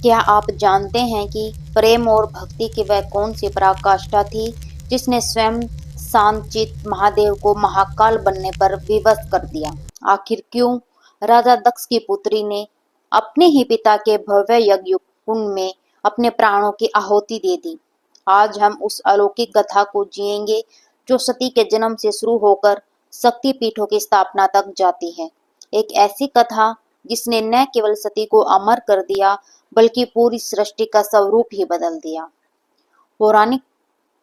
क्या आप जानते हैं कि प्रेम और भक्ति की वह कौन सी पराकाष्ठा थी जिसने स्वयं शांतचित्त महादेव को महाकाल बनने पर विवश कर दिया? आखिर क्यों राजा दक्ष की पुत्री ने अपने ही पिता के भव्य यज्ञ कुंड में अपने प्राणों की आहुति दे दी? आज हम उस अलौकिक कथा को जिएंगे जो सती के जन्म से शुरू होकर शक्ति पीठों की स्थापना तक जाती है। एक ऐसी कथा जिसने न केवल सती को अमर कर दिया बल्कि पूरी सृष्टि का स्वरूप ही बदल दिया। पौराणिक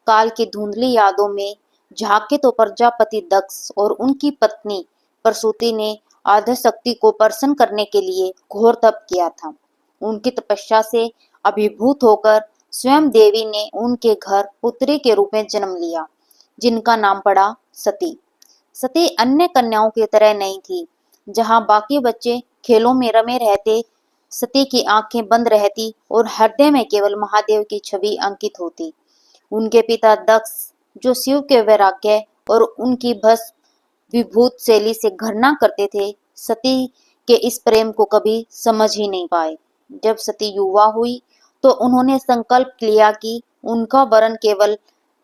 काल की धुंधली यादों में झांके तो प्रजापति दक्ष और उनकी पत्नी प्रसूति ने आद्यशक्ति को प्रसन्न करने के लिए घोर तप किया था। उनकी तपस्या से अभिभूत होकर स्वयं देवी ने उनके घर पुत्री के रूप में जन्म लिया, जिनका नाम पड़ा सती। सती अन्य कन्याओं की तरह नहीं थी। जहां बाकी बच्चे खेलों में रमे रहते, सती की आंखें बंद रहती और हृदय में केवल महादेव की छवि अंकित होती। उनके पिता दक्ष, जो शिव के वैराग्य और उनकी भस्म विभूत शैली से घृणा करते थे, सती के इस प्रेम को कभी समझ ही नहीं पाए। जब सती युवा हुई तो उन्होंने संकल्प लिया कि उनका वरण केवल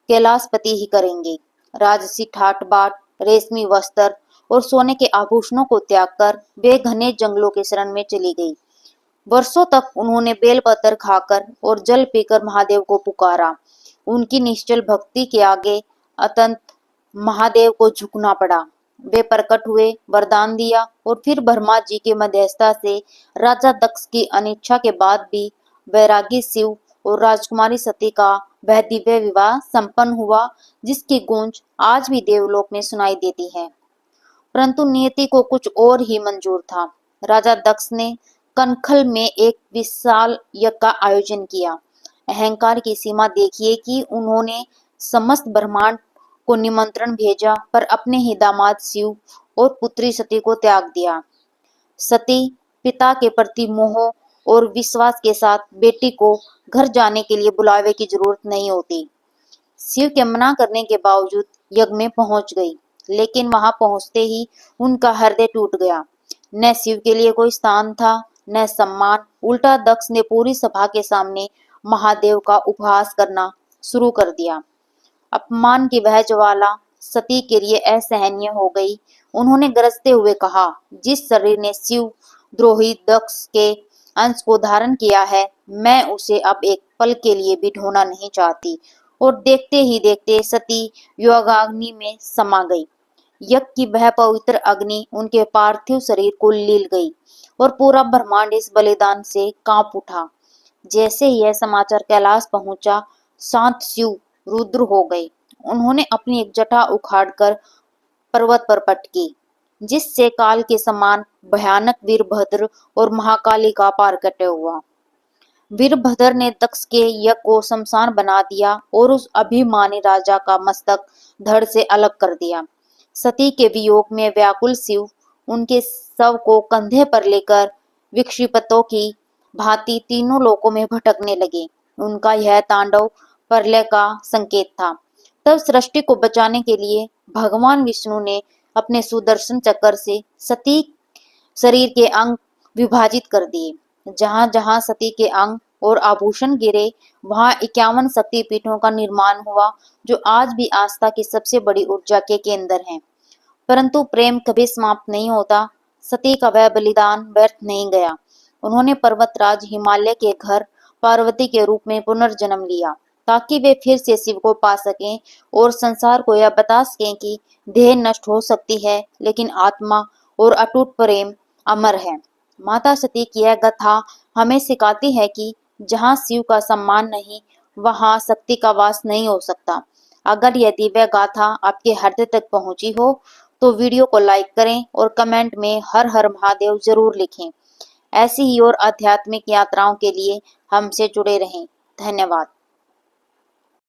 कैलाशपति ही करेंगे। राजसी ठाट बाट, रेशमी वस्त्र और सोने के आभूषणों को त्याग कर वे घने जंगलों के शरण में चली गई। वर्षों तक उन्होंने बेलपत्र खाकर और जल पीकर महादेव को पुकारा। उनकी निश्चल भक्ति के आगे अतंत महादेव को झुकना पड़ा। वे प्रकट हुए, वरदान दिया और फिर ब्रह्मा जी की मध्यस्थता से राजा दक्ष की अनिच्छा के बाद भी वैरागी शिव और राजकुमारी सती का वह दिव्य विवाह संपन्न हुआ, जिसकी गूंज आज भी देवलोक में सुनाई देती है। परंतु नियति को कुछ और ही मंजूर था। राजा दक्ष ने कनखल में एक विशाल यज्ञ का आयोजन किया। अहंकार की सीमा देखिए कि उन्होंने समस्त ब्रह्मांड को निमंत्रण भेजा, पर अपने ही दामाद शिव और पुत्री सती को त्याग दिया। सती पिता के प्रति मोह और विश्वास के साथ बेटी को घर जाने के लिए बुलावे की जरूरत नहीं होती। शिव के मना करने के बावजूद यज्ञ में पहुंच गई, लेकिन वहां पहुंचते ही उनका हृदय टूट गया। न शिव के लिए कोई स्थान था, न सम्मान। उल्टा दक्ष ने पूरी सभा के सामने महादेव का उपहास करना शुरू कर दिया। अपमान की वह ज्वाला सती के लिए असहनीय हो गई। उन्होंने गरजते हुए कहा, जिस शरीर ने शिव द्रोही दक्ष के अंश को धारण किया है, मैं उसे अब एक पल के लिए भी ढोना नहीं चाहती। और देखते ही देखते सती योगाग्नि में समा गई। यज्ञ की वह पवित्र अग्नि उनके पार्थिव शरीर को लील गई और पूरा ब्रह्मांड इस बलिदान से कांप उठा। जैसे ही यह समाचार कैलाश पहुंचा, शांत शिव रुद्र हो गए। उन्होंने अपनी एक जटा उखाड़कर पर्वत पर पटकी, जिससे काल के समान भयानक वीरभद्र और महाकाली का पारकट्य हुआ। वीरभद्र ने दक्ष के यज्ञ को शमशान बना दिया और उस अभिमानी राजा का मस्तक धड़ से अलग कर दिया। सती के वियोग में व्याकुल शिव उनके शव को कंधे पर लेकर विक्षिप्तों की भांति तीनों लोकों में भटकने लगे। उनका यह तांडव प्रलय का संकेत था। तब सृष्टि को बचाने के लिए भगवान विष्णु ने अपने सुदर्शन चक्र से सती शरीर के अंग विभाजित कर दिए। जहां जहां सती के अंग और आभूषण गिरे, वहां 51 शक्ति पीठों का निर्माण हुआ, जो आज भी आस्था की सबसे बड़ी ऊर्जा के केंद्र हैं। परंतु प्रेम कभी समाप्त नहीं होता। सती का वह बलिदान व्यर्थ नहीं गया। उन्होंने पर्वतराज हिमालय के घर पार्वती के रूप में पुनर्जन्म लिया, ताकि वे फिर से शिव को पा सकें और संसार को यह बता सकें कि देह नष्ट हो सकती है, लेकिन आत्मा और अटूट प्रेम अमर है। माता सती की यह गाथा हमें सिखाती है कि जहाँ शिव का सम्मान नहीं, वहाँ शक्ति का वास नहीं हो सकता। अगर यह दिव्य गाथा आपके हृदय तक पहुंची हो तो वीडियो को लाइक करें और कमेंट में हर हर महादेव जरूर लिखें। ऐसी ही और आध्यात्मिक यात्राओं के लिए हमसे जुड़े रहें। धन्यवाद।